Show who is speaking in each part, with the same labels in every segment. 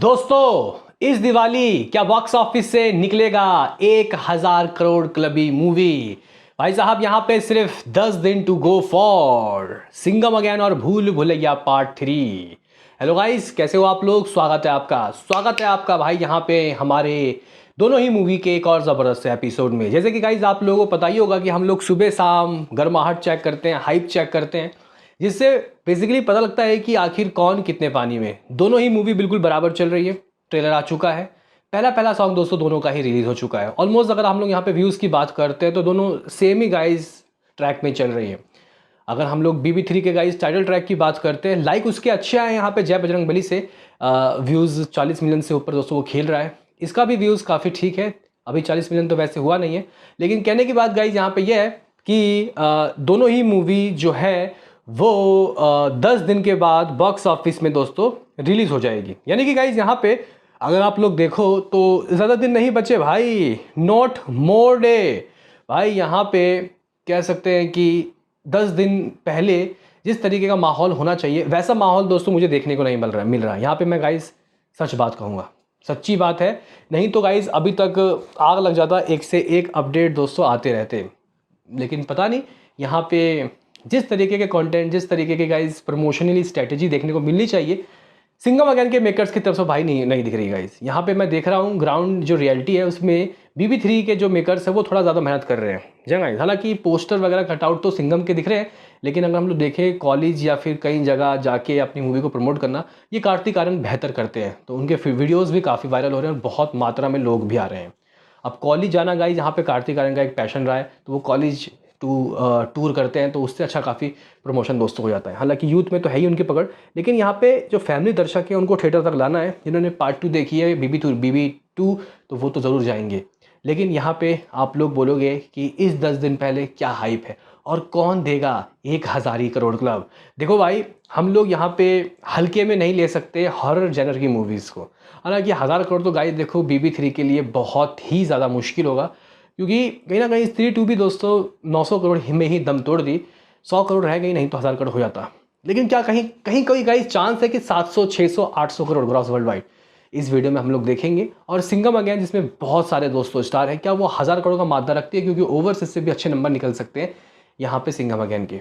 Speaker 1: दोस्तों, इस दिवाली क्या बॉक्स ऑफिस से निकलेगा 1,000 करोड़ क्लबी मूवी। भाई साहब, यहाँ पे सिर्फ 10 दिन to go for Singham again और Bhool Bhulaiyaa part 3। Hello guys, कैसे हो आप लोग। स्वागत है आपका भाई यहाँ पे हमारे दोनों ही मूवी के एक और ज़बरदस्त एपिसोड में। जैसे कि गाइस आप लोगों को पता ही होगा कि हम लोग सुबह शाम गर्माहट चेक करते हैं, हाइप चेक करते हैं, जिससे बेसिकली पता लगता है कि आखिर कौन कितने पानी में। दोनों ही मूवी बिल्कुल बराबर चल रही है। ट्रेलर आ चुका है, पहला पहला सॉन्ग दोस्तों दोनों का ही रिलीज हो चुका है। ऑलमोस्ट अगर हम लोग यहाँ पे व्यूज़ की बात करते हैं तो दोनों सेम ही गाइस ट्रैक में चल रही है। अगर हम लोग BB3 के गाइस टाइटल ट्रैक की बात करते हैं, लाइक उसके अच्छे आए यहाँ पे जय बजरंग बली से। व्यूज़ 40 मिलियन से ऊपर दोस्तों वो खेल रहा है। इसका भी व्यूज़ काफ़ी ठीक है। अभी 40 मिलियन तो वैसे हुआ नहीं है, लेकिन कहने की बात गाइस यहाँ पे ये है कि दोनों ही मूवी जो है वो 10 दिन के बाद बॉक्स ऑफिस में दोस्तों रिलीज हो जाएगी। यानी कि गाइज यहाँ पे अगर आप लोग देखो तो ज़्यादा दिन नहीं बचे भाई, नॉट मोर डे। भाई यहाँ पे कह सकते हैं कि 10 दिन पहले जिस तरीके का माहौल होना चाहिए वैसा माहौल दोस्तों मुझे देखने को नहीं मिल रहा है। यहाँ पे मैं गाइज सच बात कहूँगा, सच्ची बात है। नहीं तो गाइज अभी तक आग लग जाता, एक से एक अपडेट दोस्तों आते रहते। लेकिन पता नहीं यहाँ पे जिस तरीके के कंटेंट, जिस तरीके के गाइस प्रमोशनली स्ट्रेटेजी देखने को मिलनी चाहिए सिंघम अगेन के मेकर्स की तरफ से भाई नहीं दिख रही गाइस। यहाँ पे मैं देख रहा हूँ ग्राउंड जो रियलिटी है उसमें BB3 के जो मेकर्स है वो थोड़ा ज़्यादा मेहनत कर रहे हैं जी गाइस। हालांकि पोस्टर वगैरह कटआउट तो सिंघम के दिख रहे हैं, लेकिन अगर हम लोग देखें कॉलेज या फिर कई जगह जाके अपनी मूवी को प्रमोट करना, ये कार्तिक आर्यन बेहतर करते हैं। तो उनके वीडियोज़ भी काफ़ी वायरल हो रहे हैं और बहुत मात्रा में लोग भी आ रहे हैं। अब कॉलेज जाना गाइस जहाँ पे कार्तिक आर्यन का एक पैशन रहा है, तो वो कॉलेज टूर करते हैं तो उससे अच्छा काफ़ी प्रमोशन दोस्तों हो जाता है। हालांकि यूथ में तो है ही उनकी पकड़, लेकिन यहाँ पे जो फैमिली दर्शक है उनको थिएटर तक लाना है। जिन्होंने पार्ट 2 देखी है BB2 तो वो तो ज़रूर जाएंगे। लेकिन यहाँ पे आप लोग बोलोगे कि इस 10 दिन पहले क्या हाइप है और कौन देगा 1,000 करोड़ क्लब। देखो भाई, हम लोग यहाँ पे हल्के में नहीं ले सकते हॉरर जेनर की मूवीज़ को। हालांकि 1,000 करोड़ तो गाइस देखो BB3 के लिए बहुत ही ज़्यादा मुश्किल होगा, क्योंकि कहीं ना कहीं स्त्री 2 भी दोस्तों 900 करोड़ में ही दम तोड़ दी। 100 करोड़ रह गई, नहीं तो 1,000 करोड़ हो जाता। लेकिन क्या कहीं कहीं कोई गाइस चांस है कि 700 600 800 करोड़ ग्रॉस वर्ल्ड वाइड इस वीडियो में हम लोग देखेंगे। और सिंघम अगेन जिसमें बहुत सारे दोस्तों स्टार हैं, क्या वो 1,000 करोड़ का मादा रखती है, क्योंकि ओवरसीज से भी अच्छे नंबर निकल सकते हैं यहाँ पे सिंघम अगेन के।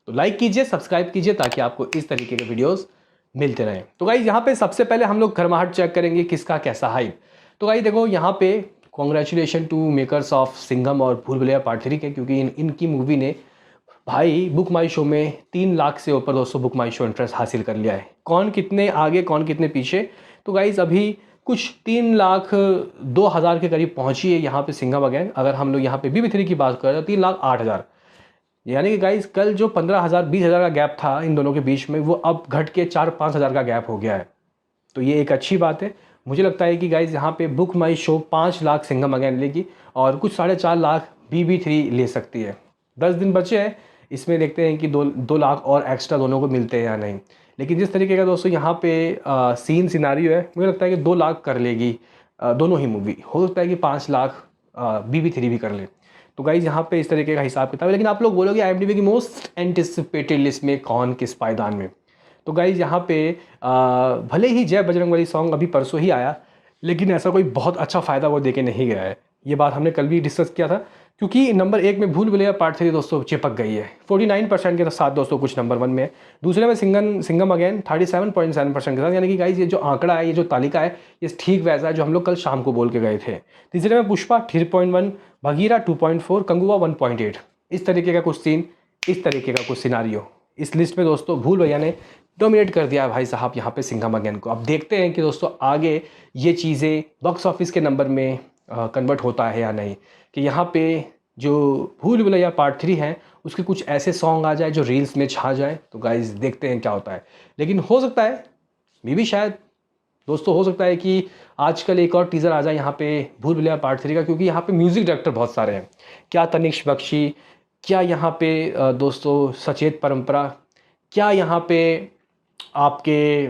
Speaker 1: तो लाइक कीजिए, सब्सक्राइब कीजिए ताकि आपको इस तरीके के वीडियोज़ मिलते रहें। तो गाइस यहाँ पे सबसे पहले हम लोग गर्माहट चेक करेंगे किसका कैसा हाइप। तो गाइस देखो यहाँ पे congratulation to makers of Singham और भूल भुलैया पार्ट 3 के, क्योंकि इनकी मूवी ने भाई बुक माई शो में 3 लाख से ऊपर दोस्तों बुक माई शो इंटरेस्ट हासिल कर लिया है। कौन कितने आगे कौन कितने पीछे, तो गाइस अभी कुछ 3,02,000 के करीब पहुंची है यहाँ पे सिंघम अगेन। अगर हम लोग यहाँ पे BB3 की बात करें तो 3,08,000, यानी कि गाइस कल जो 15,000 20,000 का गैप था इन दोनों के बीच में, वो अब घट के 4-5,000 का गैप हो गया है। तो ये एक अच्छी बात है। मुझे लगता है कि गाइज यहाँ पे बुक माई शो 5 लाख सिंघम अगेन लेगी और कुछ 4.5 लाख BB3 ले सकती है। 10 दिन बचे हैं, इसमें देखते हैं कि 2 लाख और एक्स्ट्रा दोनों को मिलते हैं या नहीं। लेकिन जिस तरीके का दोस्तों यहाँ पे सीन सिनारियो है, मुझे लगता है कि 2 लाख कर लेगी दोनों ही मूवी। हो सकता है कि 5 लाख BB3 भी कर ले। तो गाइज यहाँ पे इस तरीके का हिसाब किताब है। लेकिन आप लोग बोलोगे IMDb की मोस्ट एंटिसिपेटेड लिस्ट में कौन किस पायदान में। तो गाइज यहाँ पे भले ही जय बजरंगबली सॉन्ग अभी परसों ही आया, लेकिन ऐसा कोई बहुत अच्छा फ़ायदा वो देके नहीं गया है। ये बात हमने कल भी डिस्कस किया था, क्योंकि नंबर 1 में भूल भुलैया पार्ट 3 दोस्तों चिपक गई है 49% के साथ दोस्तों, कुछ नंबर 1 में है। दूसरे में सिंघम अगेन 37.7% के साथ। यानी कि गाइज ये जो आंकड़ा है, ये जो तालिका है, ये ठीक वैसा है जो हम लोग कल शाम को बोल के गए थे। तीसरे में पुष्पा 3.1, बगीरा 2.4, कंगुआ 1.8। इस तरीके का कुछ सीन, इस तरीके का कुछ सिनारियो इस लिस्ट में दोस्तों भूल भैया ने डोमिनेट कर दिया है भाई साहब यहाँ पे सिंघम अगेन को। अब देखते हैं कि दोस्तों आगे ये चीज़ें बॉक्स ऑफिस के नंबर में कन्वर्ट होता है या नहीं, कि यहाँ पे जो भूल भुलैया पार्ट 3 है उसके कुछ ऐसे सॉन्ग आ जाए जो रील्स में छा जाए। तो गाइज देखते हैं क्या होता है। लेकिन हो सकता है भी शायद दोस्तों, हो सकता है कि आजकल एक और टीज़र आ जाए यहाँ पे भूल भुलैया पार्ट 3 का, क्योंकि यहाँ पे म्यूज़िक डायरेक्टर बहुत सारे हैं। क्या तनिष्क बख्शी, क्या यहाँ पे दोस्तों सचेत परंपरा, क्या यहाँ पे आपके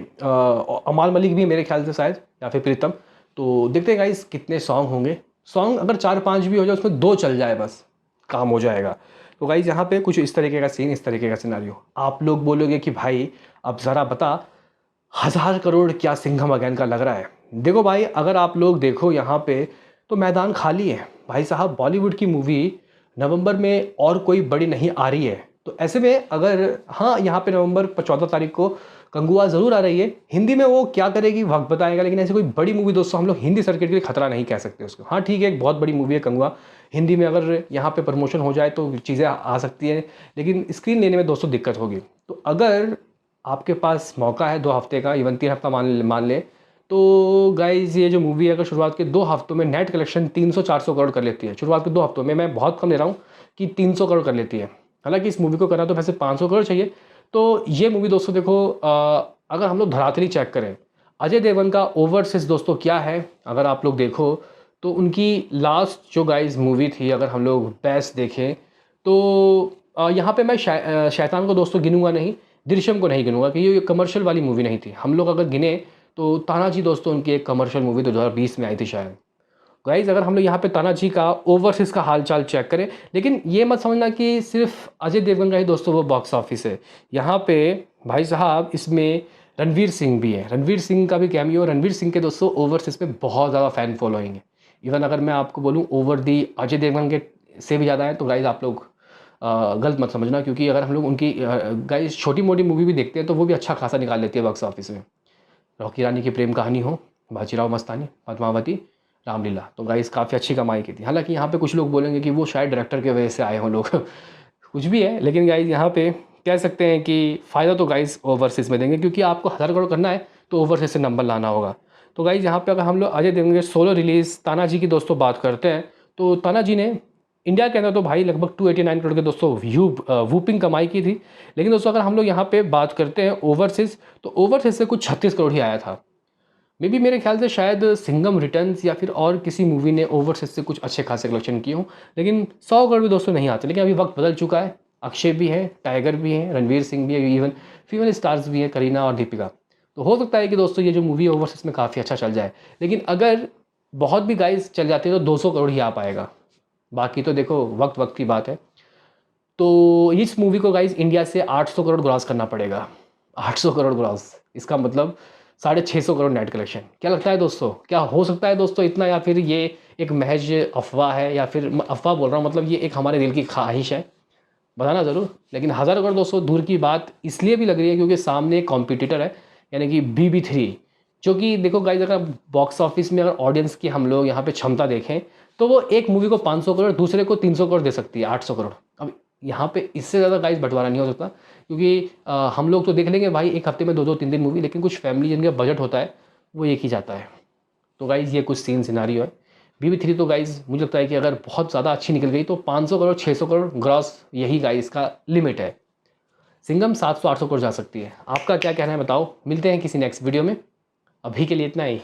Speaker 1: अमाल मलिक भी मेरे ख्याल से शायद, या फिर प्रीतम। तो देखते हैं गाइस कितने सॉन्ग होंगे। सॉन्ग अगर 4-5 भी हो जाए, उसमें 2 चल जाए बस काम हो जाएगा। तो गाइस यहाँ पे कुछ इस तरीके का सीन, इस तरीके का सिनारियो। आप लोग बोलोगे कि भाई अब ज़रा बता 1000 करोड़ क्या सिंघम अगेन का लग रहा है। देखो भाई, अगर आप लोग देखो यहाँ पे तो मैदान खाली है भाई साहब। बॉलीवुड की मूवी नवंबर में और कोई बड़ी नहीं आ रही है, तो ऐसे में अगर हाँ यहाँ पे नवंबर 14 तारीख को कंगुआ ज़रूर आ रही है। हिंदी में वो क्या करेगी वक्त बताएगा, लेकिन ऐसी कोई बड़ी मूवी दोस्तों हम लोग हिंदी सर्किट के लिए खतरा नहीं कह सकते उसको। हाँ ठीक है, एक बहुत बड़ी मूवी है कंगुआ, हिंदी में अगर यहाँ पे प्रमोशन हो जाए तो चीज़ें आ सकती हैं, लेकिन स्क्रीन लेने में दोस्तों दिक्कत होगी। तो अगर आपके पास मौका है 2 हफ्ते का, इवन 3 हफ्ता मान ले, तो गाइज ये जो मूवी है अगर शुरुआत के 2 हफ्तों में नेट कलेक्शन 300-400 करोड़ कर लेती है, शुरुआत के 2 हफ्तों में, मैं बहुत कम ले रहा हूँ कि 300 करोड़ कर लेती है। हालांकि इस मूवी को करना तो वैसे 500 करोड़ चाहिए। तो ये मूवी दोस्तों देखो, अगर हम लोग धरातली चेक करें, अजय देवगन का ओवरसीज दोस्तों क्या है, अगर आप लोग देखो तो उनकी लास्ट जो गाइज मूवी थी, अगर हम लोग बेस्ट देखें तो यहाँ पे मैं शैतान को दोस्तों गिनूंगा नहीं, दृश्यम को नहीं गिनूंगा कि ये कमर्शियल वाली मूवी नहीं थी। हम लोग अगर गिने तो तानाजी दोस्तों उनकी एक कमर्शियल मूवी 2020 में आई थी शायद। गाइज अगर हम लोग यहाँ पे तानाजी का ओवरसीज का हालचाल चेक करें, लेकिन ये मत समझना कि सिर्फ अजय देवगन का ही दोस्तों वो बॉक्स ऑफिस है। यहाँ पे भाई साहब इसमें रणवीर सिंह भी है, रणवीर सिंह का भी कैमियो। रणवीर सिंह के दोस्तों ओवरसीज पे बहुत ज़्यादा फैन फॉलोइंग है। इवन अगर मैं आपको बोलूँ ओवर दी अजय देवगन के से भी ज़्यादा है, तो गाइज आप लोग गलत मत समझना, क्योंकि अगर हम लोग उनकी गाइज छोटी मोटी मूवी भी देखते हैं तो वो भी अच्छा खासा निकाल लेती है बॉक्स ऑफिस में। रॉकी रानी की प्रेम कहानी हो, बाजीराव मस्तानी, पद्मावती, रामलीला, तो गाइस काफ़ी अच्छी कमाई की थी। हालांकि यहाँ पे कुछ लोग बोलेंगे कि वो शायद डायरेक्टर की वजह से आए हों लोग कुछ भी है, लेकिन गाइस यहाँ पे कह सकते हैं कि फ़ायदा तो गाइस ओवरसीज़ में देंगे, क्योंकि आपको 1000 करोड़ करना है तो ओवरसीज़ से नंबर लाना होगा। तो गाइस यहाँ पे अगर हम लोग अजय देवगन के सोलो रिलीज़ तानाजी की दोस्तों बात करते हैं, तो तानाजी ने इंडिया के अंदर तो भाई लगभग 289 करोड़ के दोस्तों वूपिंग कमाई की थी। लेकिन दोस्तों अगर हम लोग यहाँ पे बात करते हैं ओवरसीज़, तो ओवरसीज़ से कुछ 36 करोड़ ही आया था। मे बी मेरे ख्याल से शायद सिंघम रिटर्न्स या फिर और किसी मूवी ने ओवरसीज़ से कुछ अच्छे खासे कलेक्शन किए हों, लेकिन 100 करोड़ भी दोस्तों नहीं आते। लेकिन अभी वक्त बदल चुका है, अक्षय भी है, टाइगर भी है, रणवीर सिंह भी है, इवन फीमेल स्टार्स भी हैं, करीना और दीपिका। तो हो सकता है कि दोस्तों ये जो मूवी ओवरसीज़ में काफ़ी अच्छा चल जाए, लेकिन अगर बहुत भी गाइस चल जाती है तो 200 करोड़ ही आ पाएगा। बाकी तो देखो वक्त की बात है। तो इस मूवी को गाइस इंडिया से 800 करोड़ ग्रॉस करना पड़ेगा। 800 करोड़ ग्रॉस, इसका मतलब 650 करोड़ नेट कलेक्शन। क्या लगता है दोस्तों, क्या हो सकता है दोस्तों इतना, या फिर ये एक महज अफवाह है, या फिर अफवाह बोल रहा हूँ मतलब ये एक हमारे दिल की ख्वाहिश है, बताना ज़रूर। लेकिन 1000 करोड़ दोस्तों दूर की बात इसलिए भी लग रही है क्योंकि सामने एक कॉम्पिटिटर है, यानी कि BB3, जो कि देखो गाइस अगर बॉक्स ऑफिस में अगर ऑडियंस की हम लोग यहाँ पे क्षमता देखें तो वो एक मूवी को 500 करोड़, दूसरे को 300 करोड़ दे सकती है, 800 करोड़। अब यहाँ पे इससे ज़्यादा गाइस बंटवारा नहीं हो सकता, क्योंकि हम लोग तो देख लेंगे भाई एक हफ्ते में 2-2 3-3 मूवी, लेकिन कुछ फैमिली जिनका बजट होता है वो एक ही जाता है। तो गाइज़ ये कुछ सीन सिनारियो है। BB3 तो गाइज़ मुझे लगता है कि अगर बहुत ज़्यादा अच्छी निकल गई तो 500 करोड़ 600 करोड़ ग्रॉस, यही गाइज़ का लिमिट है। सिंघम 700-800 करोड़ जा सकती है। आपका क्या कहना है बताओ। मिलते हैं किसी नेक्स्ट वीडियो में, अभी के लिए इतना ही।